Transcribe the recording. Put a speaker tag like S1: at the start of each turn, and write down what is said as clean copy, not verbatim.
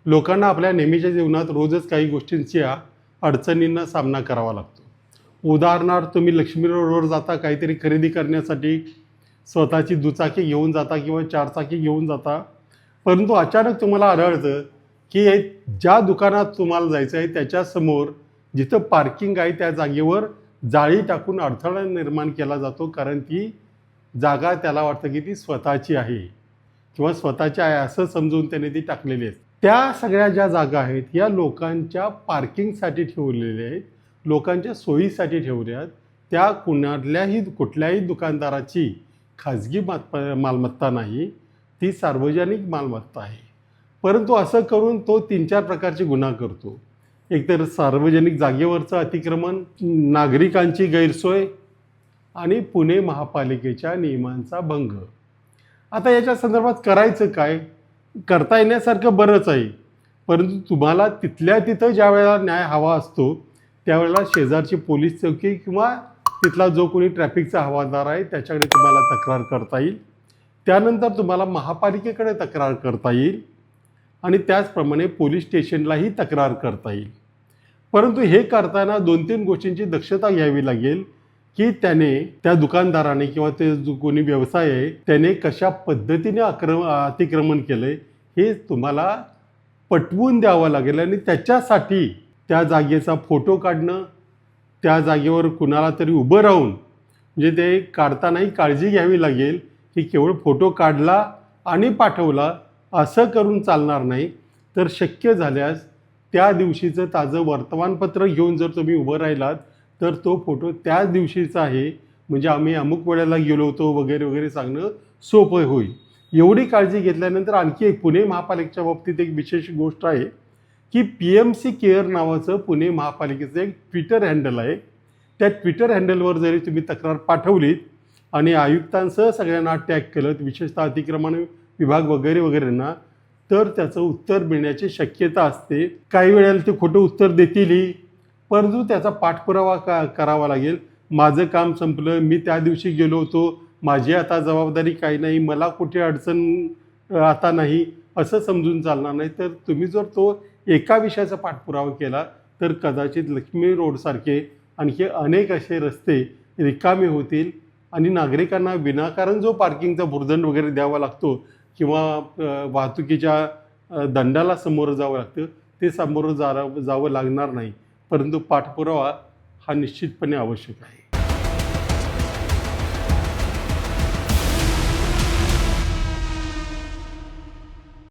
S1: लोकांना आपल्या नेहमीच्या जीवनात रोजच काही गोष्टींच्या अडचणींना सामना करावा लागतो. उदाहरणार्थ तुम्ही लक्ष्मी रोडवर जाता काहीतरी खरेदी करण्यासाठी, स्वतःची दुचाकी घेऊन जाता किंवा चारचाकी घेऊन जाता, परंतु अचानक तुम्हाला आढळतं की ज्या दुकानात तुम्हाला जायचं आहे त्याच्यासमोर जिथं पार्किंग आहे त्या जागेवर जाळी टाकून अडथळा निर्माण केला जातो, कारण ती जागा त्याला वाटतं की ती स्वतःची आहे किंवा स्वतःची आहे असं समजून त्याने ती टाकलेली आहे. त्या सगळ्या ज्या जागा आहेत या लोकांच्या पार्किंगसाठी ठेवलेल्या आहेत, लोकांच्या सोयीसाठी ठेवल्या आहेत. त्या कुठल्याही दुकानदाराची खाजगी मालमत्ता नाही, ती सार्वजनिक मालमत्ता आहे. परंतु असं करून तो 3-4 प्रकारचे गुन्हा करतो. एकतर सार्वजनिक जागेवरचं अतिक्रमण, नागरिकांची गैरसोय आणि पुणे महापालिकेच्या नियमांचा भंग. आता याच्या संदर्भात करायचं काय? करता येण्यासारखं बरंच आहे, परंतु तुम्हाला तिथल्या तिथं ज्या वेळेला न्याय हवा असतो त्यावेळेला शेजारची पोलीस चौकी किंवा तिथला जो कोणी ट्रॅफिकचा हवालदार आहे त्याच्याकडे तुम्हाला तक्रार करता येईल. त्यानंतर तुम्हाला महापालिकेकडे तक्रार करता येईल आणि त्याचप्रमाणे पोलीस स्टेशनलाही तक्रार करता येईल. परंतु हे करताना 2-3 गोष्टींची दक्षता घ्यावी लागेल की त्याने, त्या दुकानदाराने किंवा ते जो कोणी व्यवसाय आहे त्याने कशा पद्धतीने अतिक्रमण केलं आहे हे तुम्हाला पटवून द्यावं लागेल. आणि त्याच्यासाठी त्या जागेचा फोटो काढणं, त्या जागेवर कुणाला तरी उभं राहून, म्हणजे ते काढतानाही काळजी घ्यावी लागेल की केवळ फोटो काढला आणि पाठवला असं करून चालणार नाही. तर शक्य झाल्यास त्या दिवशीचं ताजं वर्तमानपत्र घेऊन जर तुम्ही उभं राहिलात तर तो फोटो त्याच दिवशीचा आहे, म्हणजे आम्ही अमुक वेळेला गेलो होतो वगैरे वगैरे सांगणं सोपं होईल. एवढी काळजी घेतल्यानंतर आणखी एक पुणे महापालिकेच्या बाबतीत एक विशेष गोष्ट आहे की PMC केअर नावाचं पुणे महापालिकेचं एक ट्विटर हँडल आहे. त्या ट्विटर हँडलवर जरी तुम्ही तक्रार पाठवलीत आणि आयुक्तांसह सगळ्यांना टॅग केलं, विशेषतः अतिक्रमण विभाग वगैरे वगैरेंना, तर त्याचं उत्तर मिळण्याची शक्यता असते. काही वेळेला ते खोटं उत्तर देतीलही, परंतु त्याचा पाठपुरावा करावा लागेल. माझं काम संपलं, मी त्या दिवशी गेलो होतो, माझी आता जबाबदारी काही नाही, मला कुठे अडचण आता नाही असं समजून चालणार नाही. तर तुम्ही जर तो एका विषयाचा पाठपुरावा केला तर कदाचित लक्ष्मी रोडसारखे आणखी अनेक असे रस्ते रिकामे होतील आणि नागरिकांना विनाकारण जो पार्किंगचा भुर्दंड वगैरे द्यावा लागतो किंवा वाहतुकीच्या दंडाला सामोरं जावं लागतं, ते सामोरं जावं लागणार नाही. परंतु पाठपुरावा हा निश्चितपणे आवश्यक आहे.